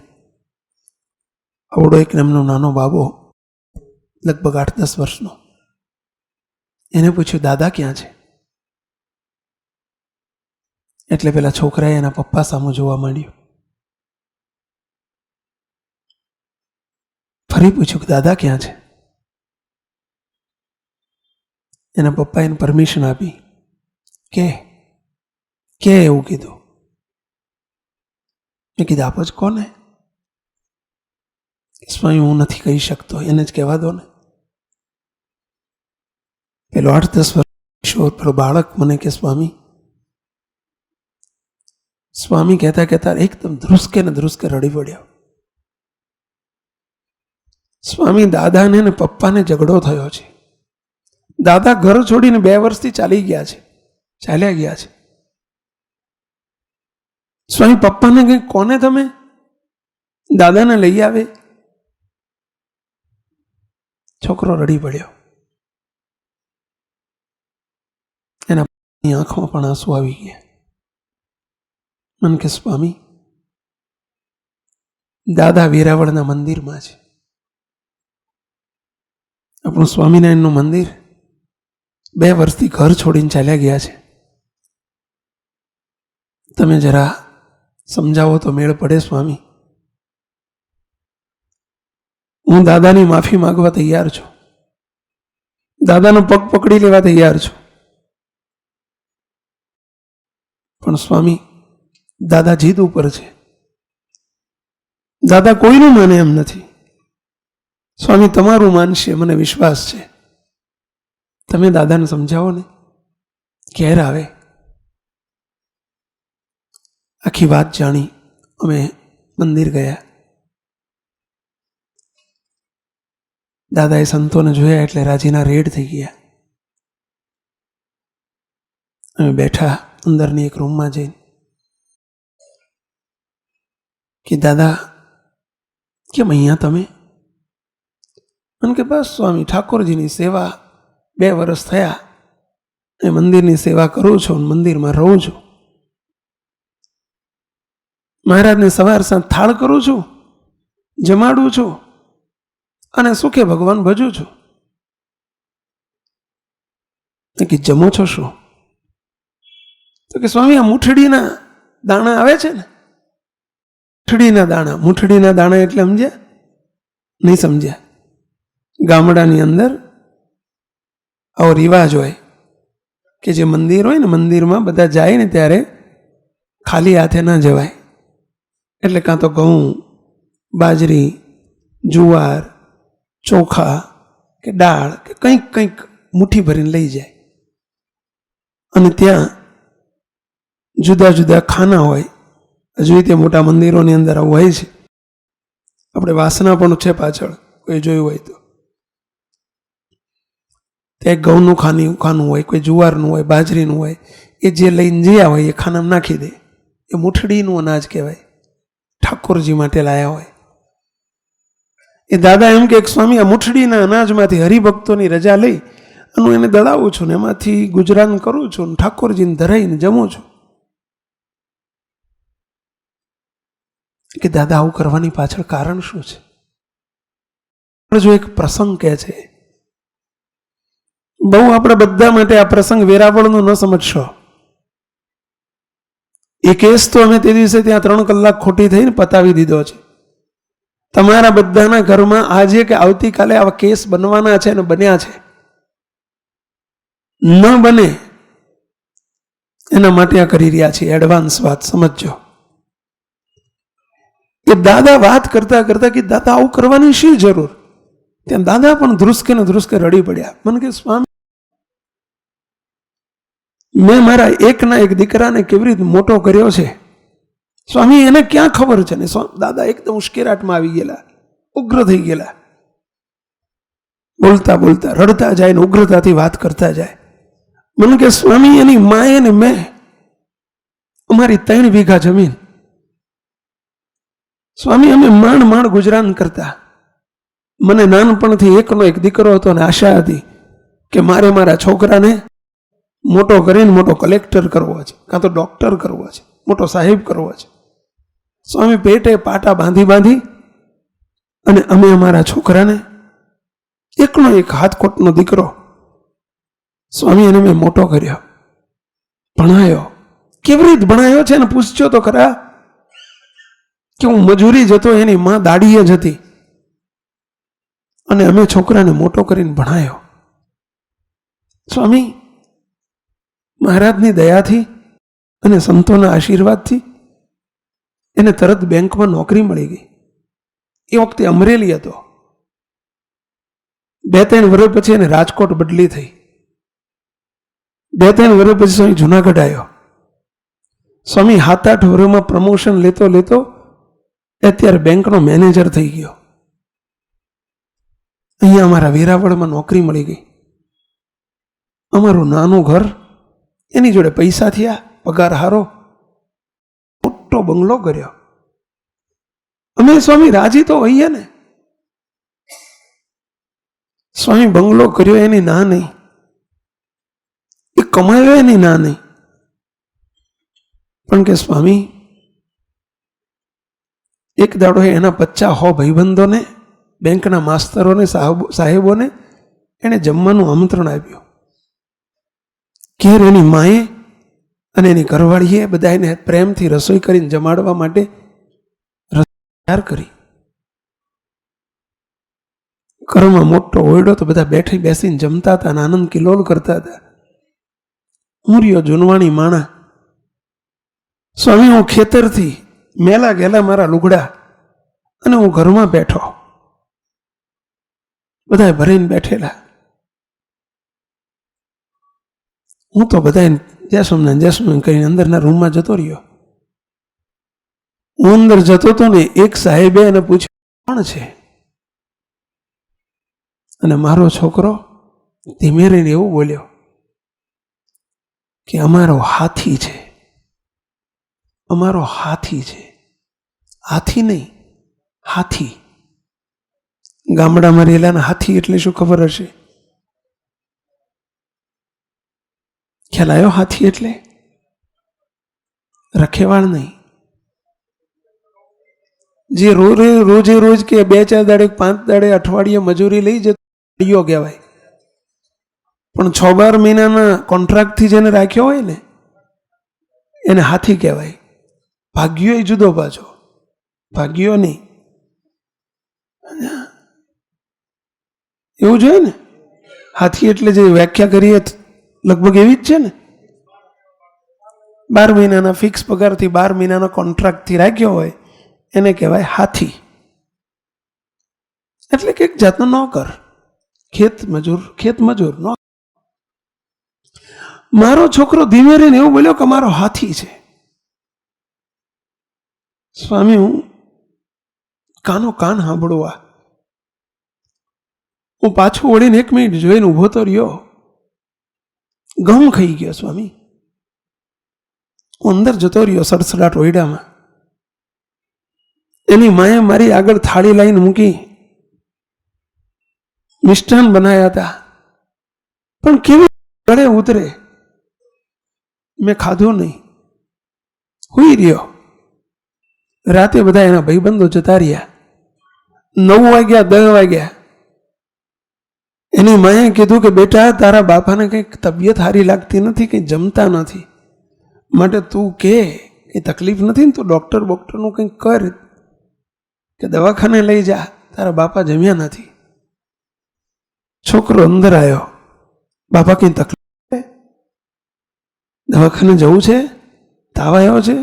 આવડો એક નામનો નાનો બાબો, લગભગ 8-10 વર્ષનો, એને પૂછ્યું, દાદા ક્યાં છે? એટલે પેલા છોકરાએ એના પપ્પા સામું જોવા માંડ્યું. ફરી પૂછ્યું કે દાદા ક્યાં છે? એના પપ્પાએ એને પરમિશન આપી કે એવું કીધું. મેં કીધું, આપ જ કોને? સ્વામી, હું નથી કહી શકતો, એને જ કહેવા દો ને. પેલો 8-10 વર્ષ પેલો બાળક મને કે સ્વામી કહેતા કહેતા એકદમ ધ્રુસકે ને ધ્રુસકે રડી પડ્યો. સ્વામી, દાદાને ને પપ્પાને ઝઘડો થયો છે. દાદા ઘર છોડીને 2 વર્ષથી ચાલ્યા ગયા છે. સ્વામી, પપ્પાને કંઈ કોને તમે દાદાને લઈ આવે? છોકરો રડી પડ્યો. એના આંખમાં પણ આંસુ આવી ગયા. મને કે સ્વામી, દાદા વેરાવળના મંદિરમાં છે. આપણું સ્વામિનારાયણનું મંદિર 2 વર્ષથી ઘર છોડીને ચાલ્યા ગયા છે. તમે જરા સમજાવો તો મેળ પડે સ્વામી. હું દાદાની માફી માંગવા તૈયાર છું, દાદાનો પગ પકડી લેવા તૈયાર છું, પણ સ્વામી, દાદા જીદ ઉપર છે. દાદા કોઈનું માને એમ નથી. સ્વામી, તમારું માનશે, મને વિશ્વાસ છે. તમે દાદાને સમજાવો ને. ઘેર આવે. આખી વાત જાણી અમે મંદિર ગયા. દાદાએ સંતોને જોયા એટલે રાજીના રેડ થઈ ગયા. અમે બેઠા અંદરની એક રૂમમાં જઈને કે દાદા, કેમ અહીંયા તમે? મને કે બસ સ્વામી, ઠાકોરજીની સેવા 2 વર્ષ થયા, એ મંદિરની સેવા કરું છું, મંદિરમાં રહું છું. મહારાજને સવાર સાંજ થાળ કરું છું, જમાડું છું અને સુખે ભગવાન ભજું છું. કે જમો છો શું? તો કે સ્વામી, આ મૂઠડીના દાણા આવે છે ને, મૂઠડીના દાણા એટલે સમજ્યા? નહીં સમજ્યા. ગામડાની અંદર આવો રિવાજ હોય કે જે મંદિર હોય ને, મંદિરમાં બધા જાય ને ત્યારે ખાલી હાથે ના જવાય. એટલે કાં તો ઘઉં, બાજરી, જુવાર, ચોખા કે દાળ કે કંઈક મુઠ્ઠી ભરીને લઈ જાય. અને ત્યાં જુદા જુદા ખાના હોય. હજુ તે મોટા મંદિરોની અંદર આવું હોય છે. આપણે વાસના પણ છે પાછળ, કોઈ જોયું હોય તો. ત્યાં ઘઉંનું ખાનું હોય, કોઈ જુવારનું હોય, બાજરીનું હોય. એ જે લઈને જ્યાં હોય એ ખાનામાં નાખી દે. એ મૂઠડીનું અનાજ કહેવાય, ઠાકોરજી માટે લાયા હોય. એ દાદા એમ કે સ્વામી, આ મૂઠડીના અનાજમાંથી હરિભક્તોની રજા લઈ અને એને દળાવું છું ને એમાંથી ગુજરાન કરું છું, ઠાકોરજીને ધરાઈને જમું છું. કે દાદા, આવું કરવાની પાછળ કારણ શું છે? જો એક પ્રસંગ કહે છે, બહુ આપણે બધા માટે આ પ્રસંગ વેરાવળનો ન સમજશો. એ કેસ તો અમે તે દિવસે ત્યાં 3 કલાક ખોટી થઈને પતાવી દીધો છે. તમારા બધાના ઘરમાં આજે કે આવતીકાલે આવા કેસ બનવાના છે અને બન્યા છે. ન બને એના માટે આ કરી રહ્યા છીએ. એડવાન્સ વાત સમજજો. એ દાદા વાત કરતા કરતા કે દાદા, આવું કરવાની શી જરૂર? ત્યાં દાદા પણ ધ્રુસકે ને ધ્રુસકે રડી પડ્યા. મને કે સ્વામી, મેં મારા એકના એક દીકરાને કેવી રીતે મોટો કર્યો છે સ્વામી, એને ક્યાં ખબર છે ને. દાદા એકદમ ઉશ્કેરાટમાં આવી ગયેલા, ઉગ્ર થઈ ગયેલા, બોલતા બોલતા રડતા જાય ને ઉગ્રતાથી વાત કરતા જાય. મને કે સ્વામી, એની માએ ને મેં અમારી 3 વીઘા જમીન, સ્વામી અમે માંડ ગુજરાન કરતા. મને નાનપણથી એકનો એક દીકરો હતો ને આશા હતી કે મારે મારા છોકરાને મોટો કરીને મોટો કલેક્ટર કરવો છે, કાં તો ડોક્ટર કરવો છે, મોટો સાહેબ કરવો છે. સ્વામી પેટે પાટા બાંધી અને અમે અમારા છોકરાને એકનો એક હાથકોટનો દીકરો, સ્વામી એને મેં મોટો કર્યો, ભણાયો. કેવી રીતે ભણાયો છે ને પૂછજો તો ખરા કે હું મજૂરી જતો, એની માં દાડીએ જતી અને અમે છોકરાને મોટો કરીને ભણાયો. સ્વામી મહારાજની દયાથી અને સંતોના આશીર્વાદથી એને તરત બેંકમાં નોકરી મળી ગઈ. એ વખતે અમરેલી હતો. 2-3 વર્ષ પછી એને રાજકોટ બદલી થઈ. 2-3 વર્ષ પછી સ્વામી જુનાગઢ આવ્યો. સ્વામી 7-8 વર્ષમાં પ્રમોશન લેતો અત્યારે બેંકનો મેનેજર થઈ ગયો. અહીંયા અમારા વેરાવળમાં નોકરી મળી ગઈ. અમારું નાનું ઘર, એની જોડે પૈસા થયા, પગાર હારો, મોટો બંગલો કર્યો. અમે સ્વામી રાજી તો હોઈએ ને. સ્વામી બંગલો કર્યો એની ના નહીં, એ કમાયો એની ના નહીં, પણ કે સ્વામી એક દાડો એના 50 ભાઈબંધોને, બેંકના માસ્તરોને, સાહેબોને એને જમવાનું આમંત્રણ આપ્યું. ઘેર એની માએ અને એની ઘરવાળીએ બધા એને પ્રેમથી રસોઈ કરીને જમાડવા માટે તૈયાર કરી. ઘરમાં મોટો ઓરડો તો બધા બેસીને જમતા હતા અને આનંદ કિલોલ કરતા હતા. હું રહ્યો જૂનવાણી માણા. સ્વામી હું ખેતરથી મેલા ગયેલા મારા લુગડા અને હું ઘરમાં બેઠો, બધા ભરીને બેઠેલા. હું તો બધા જયસ્વામી કરીને અંદરના રૂમમાં જતો રહ્યો. હું અંદર જતો હતો ને એક સાહેબે એને પૂછ્યું કોણ છે, અને મારો છોકરો ધીમે રહીને એવું બોલ્યો કે અમારો હાથી છે, અમારો હાથી છે. હાથી નહીં, હાથી. ગામડામાં રહેલાના હાથી એટલે શું ખબર હશે? ખ્યાલ આવ્યો? હાથી એટલે રખેવાળ નહીં, જે રોજ કે 2-4 દાડે 5 દાડે અઠવાડિયે મજૂરી લઈ જતો ભાગ્યો કહેવાય. પણ 6-12 મહિનાના કોન્ટ્રાક્ટથી જેને રાખ્યો હોય ને એને હાથી કહેવાય. ભાગ્યો એ જુદો પાછો, ભાગ્યો નહીં. એવું જોઈએ ને, હાથી એટલે જે વ્યાખ્યા કરીએ લગભગ એવી જ છે ને. 12 મહિનાના ફિક્સ પગારથી 12 મહિનાના કોન્ટ્રાક્ટથી રાખ્યો હોય એને કહેવાય હાથી. એટલે કે એક જાતનો નોકર, ખેત મજૂર નો. મારો છોકરો ધીમે રહીને એવું બોલ્યો કે મારો હાથી છે. સ્વામી હું કાનો કાન સાંભળવા, હું પાછું વળીને 1 મિનિટ જોઈને ઊભો તો રહ્યો. ગમ ખાઈ ગયો સ્વામી. હું અંદર જતો રહ્યો સડસડાટ ઓયડામાં. એની માએ મારી આગળ થાળી લાવીને મૂકી, મિષ્ટાન બનાવ્યા હતા, પણ કેવી ગળે ઉતરે. મેં ખાધું નહીં, હુઈ રહ્યો. રાતે બધા એના ભાઈબંધો જતા રહ્યા. 9 વાગ્યા 10 વાગ્યા. એની માએ કીધું કે બેટા તારા બાપાને કંઈક તબિયત સારી લાગતી નથી, કંઈ જમતા નથી, માટે તું કે તકલીફ નથી ને, તું ડૉક્ટરનું કંઈક કર, કે દવાખાને લઈ જા, તારા બાપા જમ્યા નથી. છોકરો અંદર આવ્યો, બાપા કંઈ તકલીફ છે, દવાખાને જવું છે, તાવ આવ્યો છે,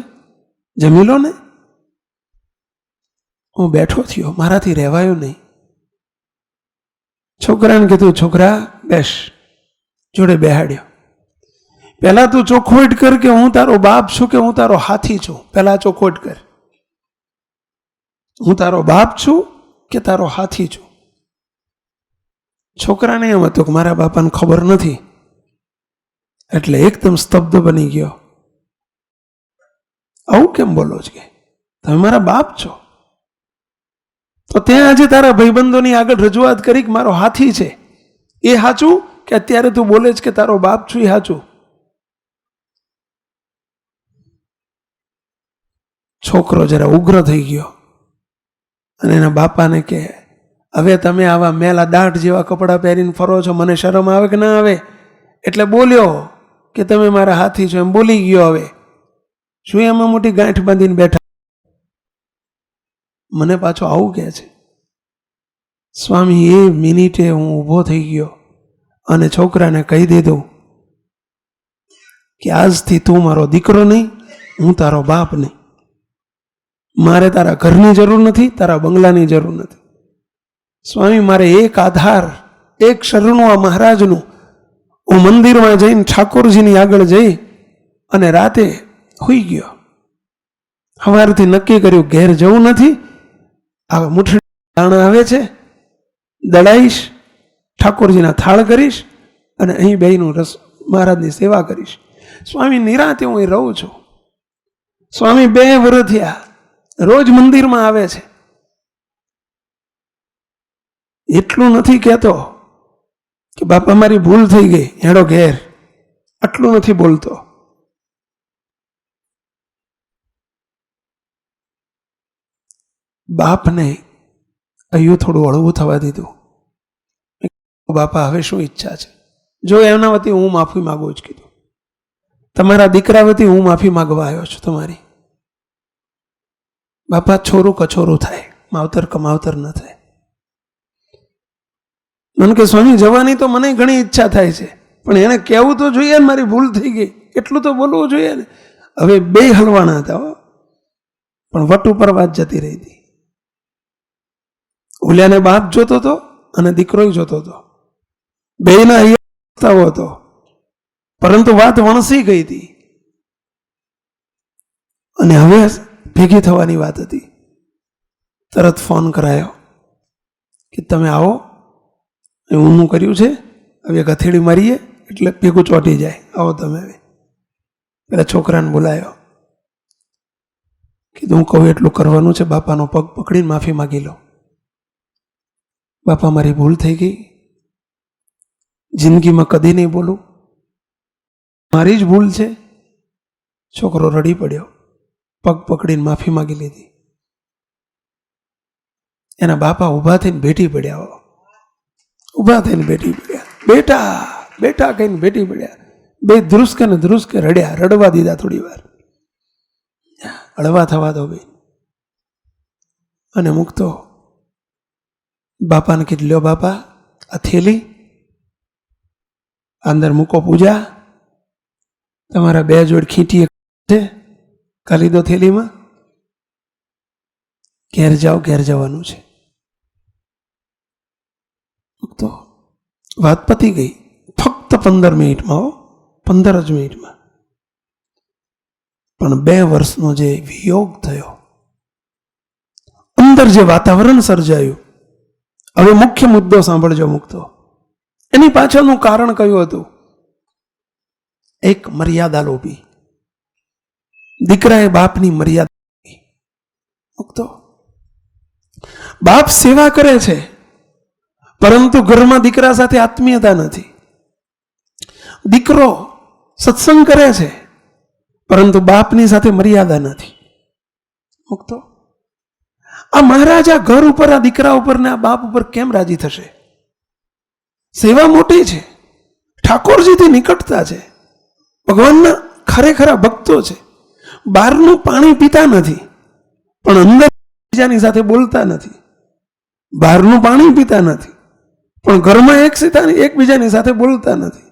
જમી લો ને. હું બેઠો થયો, મારાથી રહેવાયો નહીં. છોકરાને કીધું છોકરા બેસ, જોડે બેહાડ્યો. પહેલા તું ચોખવટ કર કે હું તારો બાપ છું કે હું તારો હાથી છું. પહેલા ચોખવટ કર, હું તારો બાપ છું કે તારો હાથી છું. છોકરાને એમ હતું કે મારા બાપાને ખબર નથી, એટલે એકદમ સ્તબ્ધ બની ગયો. આવું કેમ બોલો છો? કે તમે મારા બાપ છો. તો ત્યાં આજે તારા ભાઈબંધોની આગળ રજૂઆત કરી કે મારો હાથી છે, એ સાચું કે અત્યારે તું બોલે છે કે તારો બાપ છું એ સાચું? છોકરો જરા ઉગ્ર થઈ ગયો અને એના બાપાને કે હવે તમે આવા મેલા દાઢ જેવા કપડાં પહેરીને ફરો છો, મને શરમ આવે કે ના આવે? એટલે બોલ્યો કે તમે મારા હાથી છો, એમ બોલી ગયો. હવે શું એમાં મોટી ગાંઠ બાંધીને બેઠા? મને પાછો આવું કહે છે. સ્વામી, એ મિનિટે હું ઊભો થઈ ગયો અને છોકરાને કહી દીધું કે આજથી તું મારો દીકરો નહીં, હું તારો બાપ નહીં. મારે તારા ઘરની જરૂર નથી, તારા બંગલાની જરૂર નથી. સ્વામી, મારે એક આધાર, એક શરણું આ મહારાજનું. હું મંદિરમાં જઈને ઠાકોરજીની આગળ જઈ અને રાતે સૂઈ ગયો. સવારથી નક્કી કર્યું ઘેર જવું નથી. આ મુઠ્ઠી દાણા આવે છે, દળાઈશ, ઠાકોરજીના થાળ કરીશ અને અહીં બેયનું રસ મહારાજની સેવા કરીશ. સ્વામી, નિરાંતે હું અહીં રહું છું. સ્વામી 2 વર્ષ થયા, રોજ મંદિરમાં આવે છે. એટલું નથી કહેતો કે બાપા મારી ભૂલ થઈ ગઈ, હેડો ઘેર. આટલું નથી બોલતો. બાપને અહીંયા થોડું હળવું થવા દીધું. બાપા, હવે શું ઈચ્છા છે? જો એમના વતી હું માફી માગું જ કીધું. તમારા દીકરા વતી હું માફી માગવા આવ્યો છું તમારી. બાપા, છોરું કછોરું થાય, માવતર કમાવતર ન થાય. મને કે સ્વામી, જવાની તો મને ઘણી ઈચ્છા થાય છે, પણ એને કહેવું તો જોઈએ ને, મારી ભૂલ થઈ ગઈ એટલું તો બોલવું જોઈએ ને. હવે 2 હલવાના હતા, પણ વટ ઉપર વાત જતી રહી હતી. ઓલિયાને બાપ જોતો હતો અને દીકરો જોતો હતો, બેયના હૈયા હતો, પરંતુ વાત વણસી ગઈ હતી અને હવે ભેગી થવાની વાત હતી. તરત ફોન કરાયો કે તમે આવો, ઊનું કર્યું છે, હવે ગથેડી મારીએ એટલે ભેગું ચોંટી જાય, આવો તમે. હવે પેલા છોકરાને બોલાયો, કીધું હું કહું એટલું કરવાનું છે, બાપાનો પગ પકડીને માફી માગી લો. બાપા, મારી ભૂલ થઈ ગઈ, જિંદગીમાં કદી નહીં બોલું, મારી જ ભૂલ છે. છોકરો રડી પડ્યો, પગ પકડીને માફી માગી લીધી. એના બાપા ઊભા થઈને ભેટી પડ્યા, ઊભા થઈને ભેટી પડ્યા, બેટા બેટા કહીને ભેટી પડ્યા. 2 ધ્રુસકે ને ધ્રુસકે રડ્યા, રડવા દીધા થોડી વાર, હળવા થવા દો ભાઈ. અને મૂકતો બાપાને કીધું, લ્યો બાપા, આ થેલી અંદર મૂકો, પૂજા તમારા 2 જોડ ખીટી છે, કાલી દો થેલીમાં, ઘેર જાઓ, ઘેર જવાનું છે. તો વાત પતી ગઈ. ફક્ત 15 મિનિટમાં, 15 જ મિનિટમાં. પણ 2 વર્ષનો જે વિયોગ થયો, અંદર જે વાતાવરણ સર્જાયું. હવે મુખ્ય મુદ્દો સાંભળજો મુક્તો. એની પાછળનું કારણ કયું હતું? એક મર્યાદા લોભી. દીકરાએ બાપની મર્યાદા મુક્તો. બાપ સેવા કરે છે, પરંતુ ઘરમાં દીકરા સાથે આત્મીયતા નથી. દીકરો સત્સંગ કરે છે, પરંતુ બાપની સાથે મર્યાદા નથી. મુક્તો. આ મહારાજા ઘર ઉપર, આ દીકરા ઉપર ને આ બાપ ઉપર કેમ રાજી થશે? સેવા મોટી છે, ઠાકોરજીથી નિકટતા છે, ભગવાનના ખરેખરા ભક્તો છે. બહારનું પાણી પીતા નથી, પણ અંદર બીજાની સાથે બોલતા નથી. બહારનું પાણી પીતા નથી, પણ ઘરમાં એકબીજાની સાથે બોલતા નથી.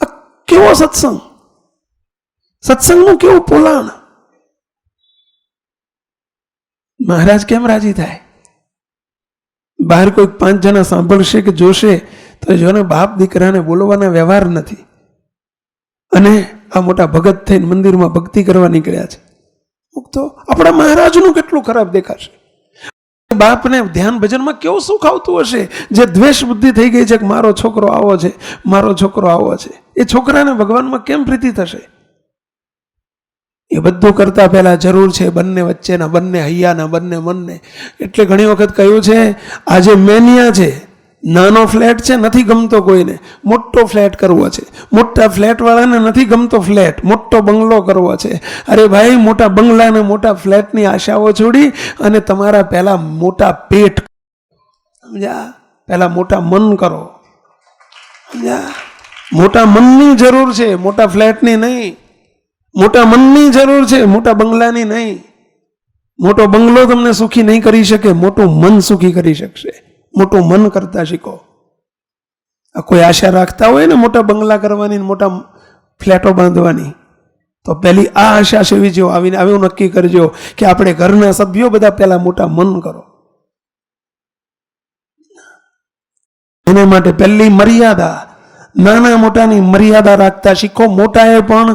આ કેવો સત્સંગ? સત્સંગનું કેવું પોલાણ? મહારાજ કેમ રાજી થાય? બહાર કોઈ 5 જણા સાંભળશે કે જોશે તો જોને બાપ દીકરાને બોલવાના વ્યવહાર નથી. અને આ મોટા ભગત થઈને મંદિરમાં ભક્તિ કરવા નીકળ્યા છે. તો આપણા મહારાજનું કેટલું ખરાબ દેખાશે. બાપને ધ્યાન ભજનમાં કેવું સુખ આવતું હશે, જે દ્વેષ બુદ્ધિ થઈ ગઈ છે કે મારો છોકરો આવો છે, મારો છોકરો આવો છે, એ છોકરાને ભગવાનમાં કેમ પ્રીતિ થશે? એ બધું કરતા પહેલા જરૂર છે બંને વચ્ચેના, બંને હૈયાના, બંને મનને. એટલે ઘણી વખત કહ્યું છે, આજે મેનિયા છે, નાનો ફ્લેટ છે નથી ગમતો કોઈને, મોટો ફ્લેટ કરવો છે. મોટા ફ્લેટ વાળાને નથી ગમતો ફ્લેટ, મોટો બંગલો કરવો છે. અરે ભાઈ, મોટા બંગલા ને મોટા ફ્લેટની આશાઓ છોડી અને તમારા પહેલા મોટા પેટ, સમજ્યા, પહેલા મોટા મન કરો. સમજ્યા, મોટા મનની જરૂર છે, મોટા ફ્લેટની નહીં. મોટા મનની જરૂર છે, મોટા બંગલાની નહીં. મોટો બંગલો તમને સુખી નહીં કરી શકે, મોટું મન સુખી કરી શકશે. મોટું મન કરતા શીખો. કોઈ આશા રાખતા હોય ને મોટા બંગલા કરવાની, મોટા ફ્લેટો બાંધવાની, તો પહેલી આ આશા સેવી જો આવીને એવું નક્કી કરજો કે આપણે ઘરના સભ્યો બધા પહેલા મોટા મન કરો. એને માટે પહેલી મર્યાદા, નાના મોટાની મર્યાદા રાખતા શીખો. મોટાએ પણ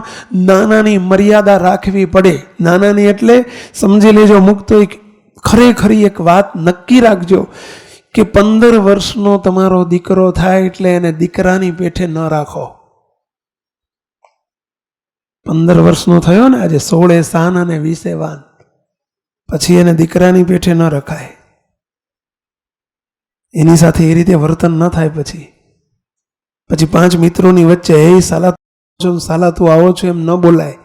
નાનાની મર્યાદા રાખવી પડે. નાનાની એટલે સમજી લેજો, મુક્તો ખરેખરી એક વાત નક્કી રાખજો કે 15 વર્ષનો તમારો દીકરો થાય એટલે એને દીકરાની પેઠે ન રાખો. 15 વર્ષનો થયો ને આજે, 16 સાન અને 20 વાન, પછી એને દીકરાની પેઠે ન રખાય. એની સાથે એ રીતે વર્તન ન થાય. પછી 5 મિત્રોની વચ્ચે એ સાલા તું આવો છો એમ ન બોલાય.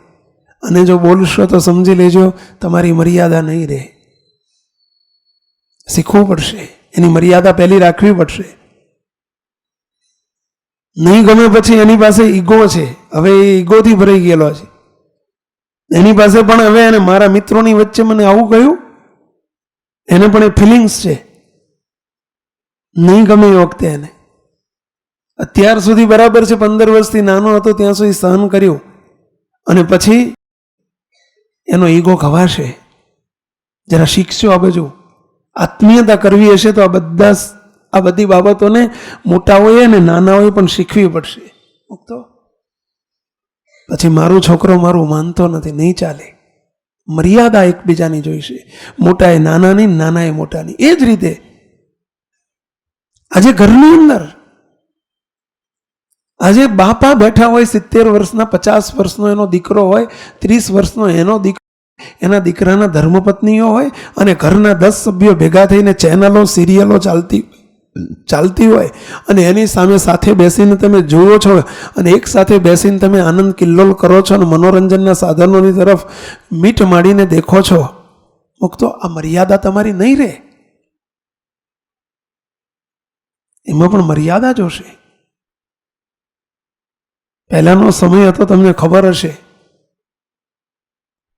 અને જો બોલશો તો સમજી લેજો તમારી મર્યાદા નહીં રહે. શીખવું પડશે, એની મર્યાદા પહેલી રાખવી પડશે. નહીં ગમે પછી એની પાસે ઈગો છે, હવે એ ઈગોથી ભરાઈ ગયેલો છે. એની પાસે પણ હવે એને મારા મિત્રોની વચ્ચે મને આવું કહ્યું, એને પણ એ ફિલિંગ્સ છે. નહીં ગમે એ વખતે એને. અત્યાર સુધી બરાબર છે, 15 વર્ષથી નાનો હતો ત્યાં સુધી સહન કર્યું, અને પછી એનો ઈગો ખવાશે. જરા શીખશો આ બાજુ. આત્મીયતા કરવી હશે તો આ બધી બાબતોને મોટાઓએ અને નાનાઓએ પણ શીખવી પડશે. તો પછી મારો છોકરો મારું માનતો નથી, નહીં ચાલે. મર્યાદા એકબીજાની જોઈશે. મોટાએ નાનાની, નાનાએ મોટાની. એ જ રીતે આજે ઘરની અંદર આજે બાપા બેઠા હોય, 70 વર્ષના, 50 વર્ષનો એનો દીકરો હોય, 30 વર્ષનો એનો દીકરો, એના દીકરાના ધર્મપત્નીઓ હોય, અને ઘરના 10 સભ્યો ભેગા થઈને ચેનલો, સિરિયલો ચાલતી હોય, અને એની સામે સાથે બેસીને તમે જુઓ છો, અને એક સાથે બેસીને તમે આનંદ કિલ્લોલ કરો છો, અને મનોરંજનના સાધનોની તરફ મીટ માંડીને દેખો છો. મુક્તો, આ મર્યાદા તમારી નહીં રહે. એમાં પણ મર્યાદા જોશે. પહેલાનો સમય હતો, તમને ખબર હશે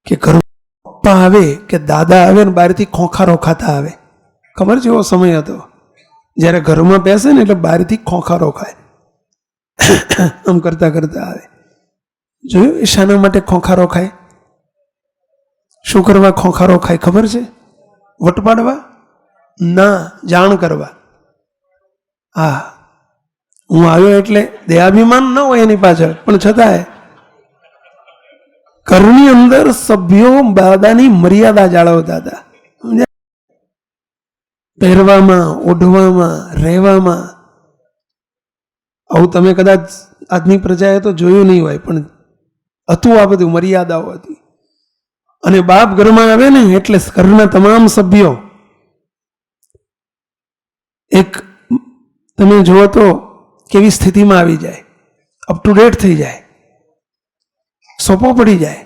કે ઘરમાં પપ્પા આવે કે દાદા આવે ને બહારથી ખોખારો ખાતા આવે. ખબર છે? એવો સમય હતો જ્યારે ઘરમાં બેસે ને એટલે બહારથી ખોખારો ખાય, આમ કરતા કરતા આવે. જોયું એ શાના માટે ખોખારો ખાય? શું કરવા ખોખારો ખાય ખબર છે? વટ પાડવા? ના, જાણ કરવા. હા, હું આવ્યો એટલે દેહાભિમાન ન હોય એની પાછળ, પણ છતાંય ઘરની અંદર સભ્યો દાદાની મર્યાદા જાળવતા હતા. પહેરવામાં, ઓઢવામાં, રહેવામાં. આવું તમે કદાચ આજની પ્રજાએ તો જોયું નહીં હોય, પણ હતું આ બધું, મર્યાદાઓ હતી. અને બાપ ઘરમાં આવે ને એટલે ઘરના તમામ સભ્યો એક, તમે જુઓ તો કેવી સ્થિતિમાં આવી જાય, અપ ટુ ડેટ થઈ જાય, સોપો પડી જાય.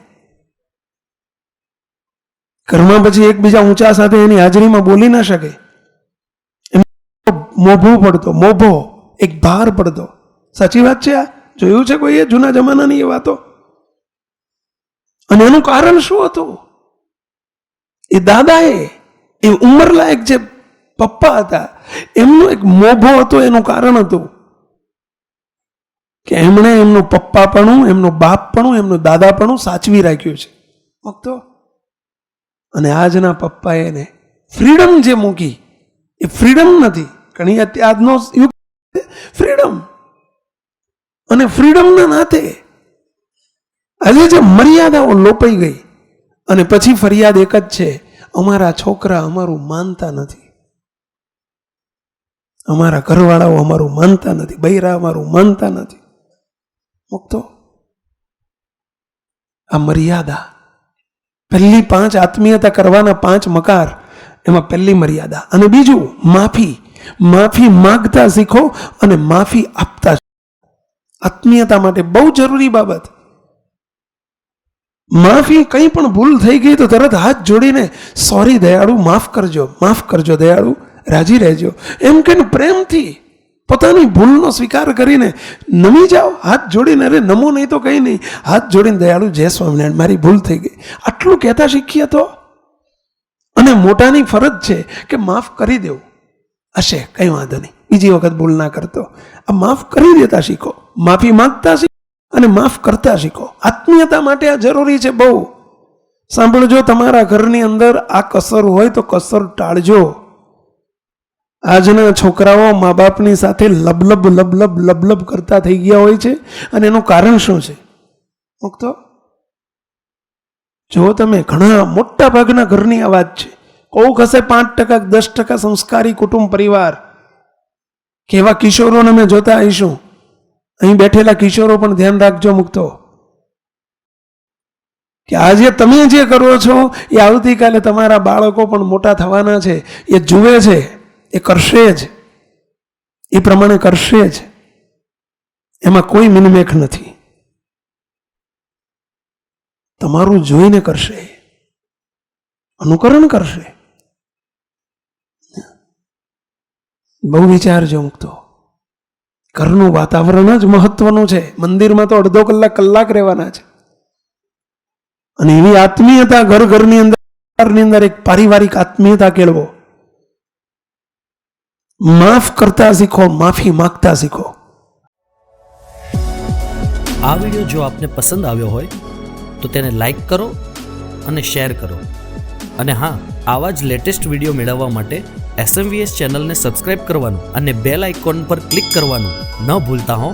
ઘરમાં પછી એકબીજા ઊંચા સાથે એની હાજરીમાં બોલી ના શકે. મોભો પડતો, મોભો, એક ભાર પડતો. સાચી વાત છે? આ જોયું છે કોઈએ જૂના જમાનાની એ વાતો? અને એનું કારણ શું હતું? એ દાદાએ, એ ઉંમરલાયક જે પપ્પા હતા, એમનો એક મોભો હતો. એનું કારણ હતું કે એમણે એમનું પપ્પાપણું, એમનું બાપપણું, એમનું દાદાપણું સાચવી રાખ્યું છે. તો અને આજના પપ્પાએ એને ફ્રીડમ જે મૂકી, એ ફ્રીડમ નથી. ઘણી આજનો યુગ ફ્રીડમ, અને ફ્રીડમના નાતે આજે જે મર્યાદાઓ લોપાઈ ગઈ અને પછી ફરિયાદ એક જ છે, અમારા છોકરા અમારું માનતા નથી, અમારા ઘરવાળાઓ અમારું માનતા નથી, બૈરા અમારું માનતા નથી. મુક્તો આ મર્યાદા, પહેલી 5 આત્મીયતા કરવાના 5 મકાર, એમાં પહેલી મર્યાદા. અને બીજું માફી. માફી માગતા શીખો અને માફી આપતા. આત્મીયતા માટે બહુ જરૂરી બાબત. માફી, કંઈ પણ ભૂલ થઈ ગઈ તો તરત હાથ જોડીને સોરી દયાળુ, માફ કરજો દયાળુ, રાજી રહેજો, એમ કે પ્રેમથી પોતાની ભૂલનો સ્વીકાર કરીને નમી જાઓ, હાથ જોડીને. અરે નમો નહીં તો કંઈ નહીં, હાથ જોડીને દયાળુ, જય સ્વામિનારાયણ, મારી ભૂલ થઈ ગઈ, આટલું કહેતા શીખીએ તો. અને મોટાની ફરજ છે કે માફ કરી દેવું. હશે કંઈ વાંધો નહીં, બીજી વખત ભૂલ ના કરતો. આ માફ કરી દેતા શીખો, માફી માંગતા શીખો અને માફ કરતા શીખો. આત્મીયતા માટે આ જરૂરી છે બહુ. સાંભળજો, તમારા ઘરની અંદર આ કસર હોય તો કસર ટાળજો. આજના છોકરાઓ મા બાપની સાથે લબલબ કરતા થઈ ગયા હોય છે, અને એનું કારણ શું છે? મુક્તો જો તમે ઘણા મોટા ભાગના ઘરની આ વાત છે. કોક હશે 5% 10% સંસ્કારી કુટુંબ પરિવાર. કેવા કિશોરોને અમે જોતા આવીશું. અહીં બેઠેલા કિશોરો પણ ધ્યાન રાખજો મુક્તો, કે આજે તમે જે કરો છો એ આવતીકાલે તમારા બાળકો પણ મોટા થવાના છે, એ જુએ છે, એ કરશે જ, એ પ્રમાણે કરશે જ. એમાં કોઈ મિનમેખ નથી. તમારું જોઈને કરશે, અનુકરણ કરશે. બહુ વિચારજો મુક્તો. ઘરનું વાતાવરણ જ મહત્વનું છે. મંદિરમાં તો અડધો કલાક રહેવાના છે. અને એવી આત્મીયતા ઘરની અંદર એક પારિવારિક આત્મીયતા કેળવો. માફ કરતા શીખો, માફી માંગતા શીખો. આ વિડીયો જો આપને પસંદ આવ્યો હોય તો તેને લાઈક કરો અને શેર કરો. અને હા, આવા જ લેટેસ્ટ વિડીયો મેળવવા માટે SMVS ચેનલને સબસ્ક્રાઇબ કરવાનું અને બેલ આઇકોન પર ક્લિક કરવાનું ન ભૂલતા હો.